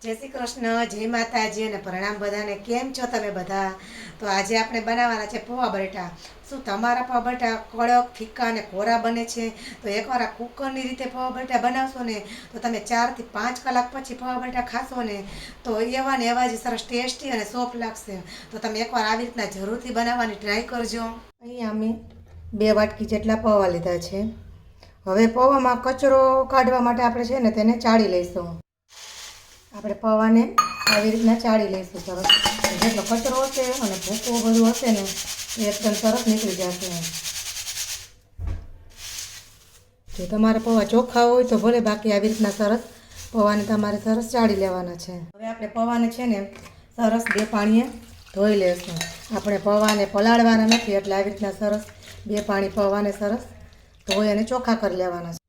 જય શ્રી કૃષ્ણ, જય માતાજી અને પ્રણામ બધાને. કેમ છો તમે બધા? તો આજે આપણે બનાવવાના છે પૌવા બટેટા. શું તમારા પૌવા બટેટા કડક, ફીકા અને કોરા બને છે? તો એકવાર આ કુકરની રીતે પૌવા બટેટા બનાવશો ને તો તમે 4 થી 5 કલાક પછી પૌવા બટેટા ખાશો ને તો એવા ને એવા જ સરસ ટેસ્ટી અને સોફ્ટ લાગશે. તો તમે એકવાર આવી રીતના જરૂરથી બનાવવાની ટ્રાય કરજો. અહીંયા અમે 2 વાટકી જેટલા પૌવા લીધા છે. હવે પૌવામાં કચરો કાઢવા માટે આપણે છે ને તેને ચાળી લઈશું. આપણે પૌવાને આવી રીતના ચાળી લઈશું. સરસ જેટલો કચરો હશે અને ભૂકો બધું હશે ને એ એકદમ સરસ નીકળી જશે. જો તમારે પૌવા ચોખ્ખા હોય તો ભલે, બાકી આવી રીતના સરસ પૌવાને તમારે સરસ ચાળી લેવાના છે. હવે આપણે પૌવાને છે ને સરસ 2 પાણીએ ધોઈ લઈશું. આપણે પૌવાને પલાળવાના નથી એટલે આવી રીતના સરસ 2 પાણી પૌવાને સરસ ધોઈ અને ચોખ્ખા કરી લેવાના છે.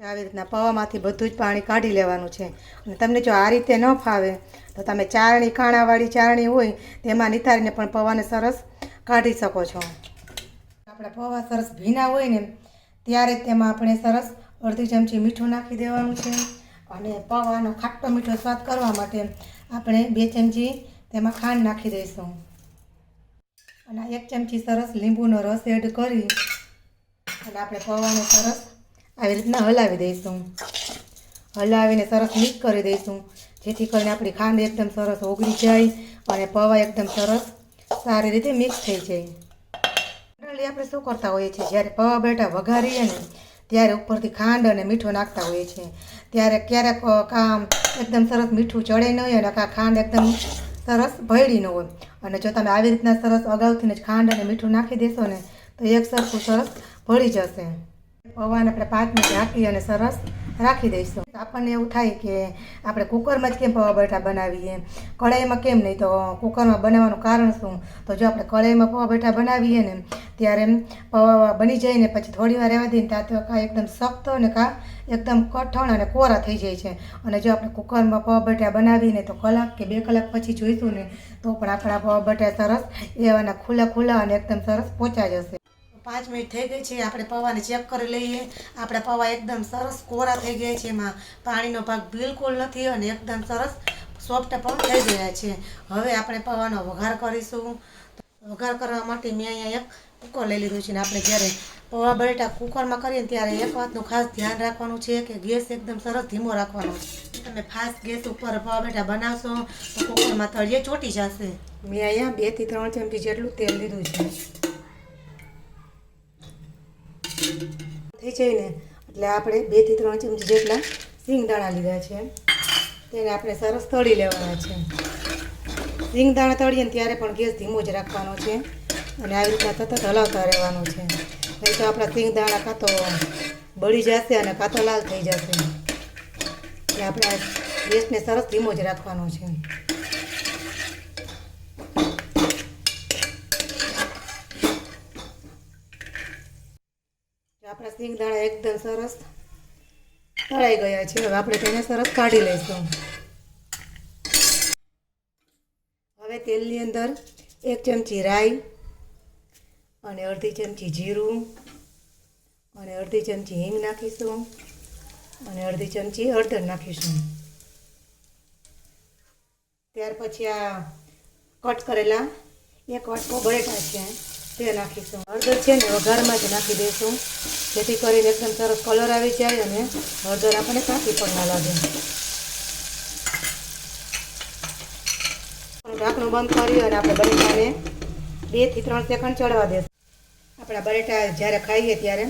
આવી રીતના પૌવામાંથી બધું જ પાણી કાઢી લેવાનું છે. અને તમને જો આ રીતે ન ફાવે તો તમે ચારણી, કાણાવાળી ચારણી હોય તેમાં નિતારીને પણ પૌવાને સરસ કાઢી શકો છો. આપણા પૌવા સરસ ભીના હોય ને ત્યારે તેમાં આપણે સરસ અડધી ચમચી મીઠું નાખી દેવાનું છે. અને પૌવાનો ખાટો મીઠો સ્વાદ કરવા માટે આપણે 2 ચમચી તેમાં ખાંડ નાખી દઈશું. અને 1 ચમચી સરસ લીંબુનો રસ એડ કરી અને આપણે પૌવાને સરસ આવી રીતના હલાવી દઈશું. હલાવીને સરસ મિક્સ કરી દઈશું, જેથી કરીને આપણી ખાંડ એકદમ સરસ ઓગળી જાય અને પૌવા એકદમ સરસ સારી રીતે મિક્સ થઈ જાય. જનરલી આપણે શું કરતા હોઈએ છીએ, જ્યારે પૌવા બટેટા વઘારીએ ને ત્યારે ઉપરથી ખાંડ અને મીઠું નાખતા હોઈએ છીએ. ત્યારે ક્યારેક કામ એકદમ સરસ મીઠું ચડે ન હોય અને ખાંડ એકદમ સરસ ભળી ન હોય. અને જો તમે આવી રીતના સરસ અગાઉથી જ ખાંડ અને મીઠું નાખી દેશો ને તો એક સરખું સરસ ભળી જશે. પૌવાને આપણે 5 મિનિટ ઢાંકી અને સરસ રાખી દઈશું. આપણને એવું થાય કે આપણે કુકરમાં જ કેમ પૌવા બટેટા બનાવીએ, કઢાઈમાં કેમ નહીં? તો કુકરમાં બનાવવાનું કારણ શું? તો જો આપણે કઢાઈમાં પૌવા બટેટા બનાવીએ ને ત્યારે પૌવા બની જાય ને પછી થોડી વાર રહેવા દઈએ ત્યાં તો કાં એકદમ સખ્ત અને કાં એકદમ કઠણ અને કોરા થઈ જાય છે. અને જો આપણે કુકરમાં પૌવા બટેટા બનાવીને તો કલાક કે 2 કલાક પછી જોઈશું ને તો પણ આપણા પૌવા બટેટા સરસ એવાના ખુલ્લા અને એકદમ સરસ પોચા જશે. 5 મિનિટ થઈ ગઈ છે. આપણે પૌવાને ચેક કરી લઈએ. આપણા પૌવા એકદમ સરસ કોરા થઈ ગયા છે, એમાં પાણીનો ભાગ બિલકુલ નથી અને એકદમ સરસ સોફ્ટ પણ થઈ ગયા છે. હવે આપણે પૌવાનો વઘાર કરીશું. વઘાર કરવા માટે મેં અહીંયા એક કુકર લઈ લીધું છે. ને આપણે જ્યારે પૌવા બટેટા કુકરમાં કરીએ ને ત્યારે એક વાતનું ખાસ ધ્યાન રાખવાનું છે કે ગેસ એકદમ સરસ ધીમો રાખવાનો છે. તમે ફાસ્ટ ગેસ ઉપર પૌવા બટેટા બનાવશો તો કુકરમાં તળિયે ચોંટી જશે. મેં અહીંયા 2 થી 3 ચમચી જેટલું તેલ લીધું છે. થઈ જાય ને એટલે આપણે 2 થી 3 ચમચી જેટલા સિંગદાણા લીધા છે. તેને આપણે સરસ તળી લેવાના છે. સિંગદાણા તળીએ ને ત્યારે પણ ગેસ ધીમો જ રાખવાનો છે અને આવી રીતના સતત હલાવતા રહેવાનું છે. નહીં તો આપણા સિંગદાણા કાં તો બળી જશે અને કાં તો લાલ થઈ જશે. એટલે આપણે ગેસને સરસ ધીમો જ રાખવાનો છે. આપણા સિંગદાણા એકદમ સરસ તળાઈ ગયા છે. હવે આપણે તેને સરસ કાઢી લઈશું. હવે તેલની અંદર 1 ચમચી રાઈ અને અડધી ચમચી જીરું અને અડધી ચમચી હિંગ નાખીશું અને અડધી ચમચી હળદર નાખીશું. ત્યાર પછી આ કટ કરેલા 1 વાટકો બટેટા છે તે નાખીશું. હળદર છે ને વઘારમાં જ નાખી દઈશું, જેથી કરીને એકદમ સરસ કલર આવી જાય અને હળદર આપણને કાચી પણ ના લાગે. ઢાંકણું બંધ કરી અને આપણે બટેટાને 2 થી 3 સેકન્ડ ચડવા દેશું. આપણા બટેટા જ્યારે ખાઈએ ત્યારે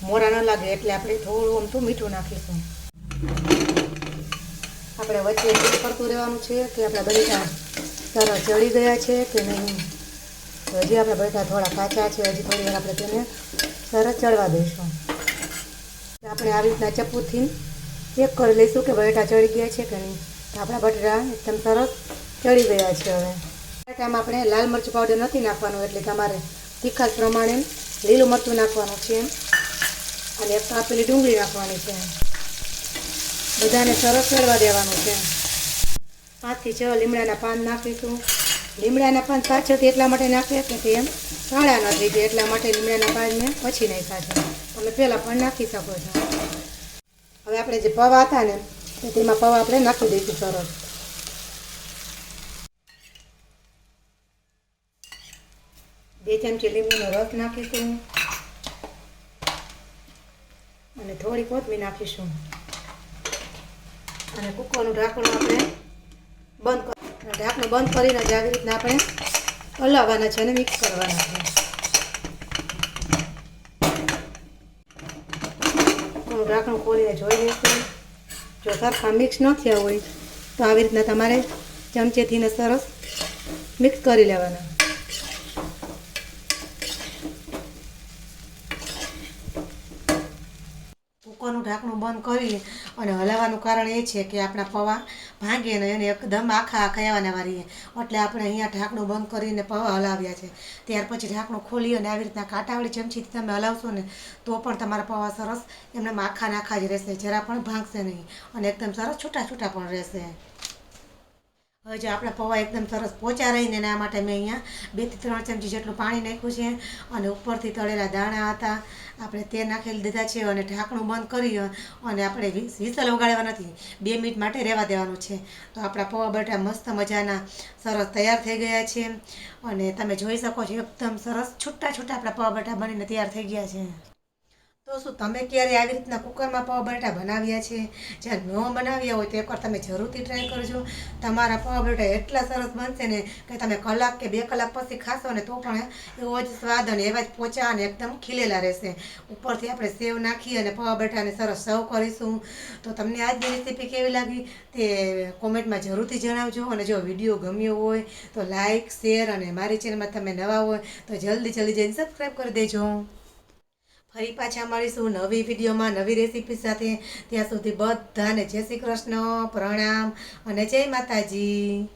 મોરા ન લાગે એટલે આપણે થોડું અમથું મીઠું નાખીશું. આપણે વચ્ચે ચેક કરતું રહેવાનું છે કે આપણા બટેટા સરસ ચડી ગયા છે કે નહીં. તો હજી આપણા બટેટા થોડા કાચા છે, હજી થોડી વાર આપણે તેને સરસ ચડવા દઈશું. આપણે આવી રીતના ચપ્પુથી ચેક કરી લઈશું કે બટેટા ચડી ગયા છે કે નહીં. તો આપણા બટેટા એકદમ સરસ ચડી ગયા છે. હવે બટેટામાં આપણે લાલ મરચું પાવડર નથી નાખવાનું, એટલે તમારે તીખાશ પ્રમાણે લીલું મરચું નાખવાનું છે અને એક કાપેલી ડુંગળી નાખવાની છે. બધાને સરસ ચડવા દેવાનું છે. 5 થી 6 લીમડાના પાન નાખીશું. લીમડાના પાન પાછળથી એટલા માટે નાખીએ કે તે એમ કાળા ન થઈ જાય, એટલા માટે લીમડાના પાન મેં પછી નાખ્યા છે. તમે પહેલાં પણ નાખી શકો છો. હવે આપણે જે પૌવા હતા ને તો તેમાં પૌવા આપણે નાખી દઈશું સરસ. 2 ચમચી લીંબુનો રસ નાખીશું અને થોડી કોથમીર નાખીશું અને કૂકરનું ઢાંકણું આપણે ઢાંકણું બંધ કરીને જ આવી રીતના આપણે હલાવવાના છે અને મિક્સ કરવાના છે. ઢાંકણું ખોલીને જોઈ લઈશું. જો સરખા મિક્સ ન થયા હોય તો આવી રીતના તમારે ચમચેથીને સરસ મિક્સ કરી લેવાના. કૂકરનું ઢાંકણું બંધ કરી અને હલાવવાનું કારણ એ છે કે આપણા પૌવા ભાંગે ને એને એકદમ આખા આવવાના વારીએ. એટલે આપણે અહીંયા ઢાંકણું બંધ કરીને પૌવા હલાવ્યા છે. ત્યાર પછી ઢાંકણું ખોલી અને આવી રીતના કાંટાવાળી ચમચીથી તમે હલાવશો ને તો પણ તમારા પૌવા સરસ એમને આખા જ રહેશે, જરા પણ ભાંગશે નહીં અને એકદમ સરસ છૂટા છૂટા પણ રહેશે. હવે જો આપણા પૌવા એકદમ સરસ પોચા રહીને એના માટે મેં અહીંયા 2 થી 3 ચમચી જેટલું પાણી નાખ્યું છે અને ઉપરથી તળેલા દાણા હતા આપણે તે નાખી દીધા છે અને ઢાંકણું બંધ કરી અને આપણે વિસલ વગાડવા નથી, 2 મિનિટ માટે રહેવા દેવાનું છે. તો આપણા પૌવા બટાટા મસ્ત મજાના સરસ તૈયાર થઈ ગયા છે અને તમે જોઈ શકો છો એકદમ સરસ છૂટા છૂટા આપણા પૌવા બટાટા બનીને તૈયાર થઈ ગયા છે. તો શું તમે ક્યારે આવી રીતના કુકરમાં પૌવા બટાટા બનાવ્યા છે? જ્યાં ન બનાવ્યા હોય તો એકવાર તમે જરૂરથી ટ્રાય કરજો. તમારા પૌવા બટાટા એટલા સરસ બનશે ને કે તમે કલાક કે 2 કલાક પછી ખાશો ને તો પણ એવો જ સ્વાદ અને એવા જ પોચા અને એકદમ ખીલેલા રહેશે. ઉપરથી આપણે સેવ નાખી અને પૌવા બટાટાને સરસ સર્વ કરીશું. તો તમને આજની રેસીપી કેવી લાગી તે કોમેન્ટમાં જરૂરથી જણાવજો અને જો વિડીયો ગમ્યો હોય તો લાઇક, શેર અને મારી ચેનલમાં તમે નવા હોય તો જલ્દી જઈને સબસ્ક્રાઈબ કરી દેજો. ફરી પાછા મળીશું નવી વિડીયોમાં નવી રેસીપી સાથે. ત્યાં સુધી બધાને જય શ્રી કૃષ્ણ, પ્રણામ અને જય માતાજી.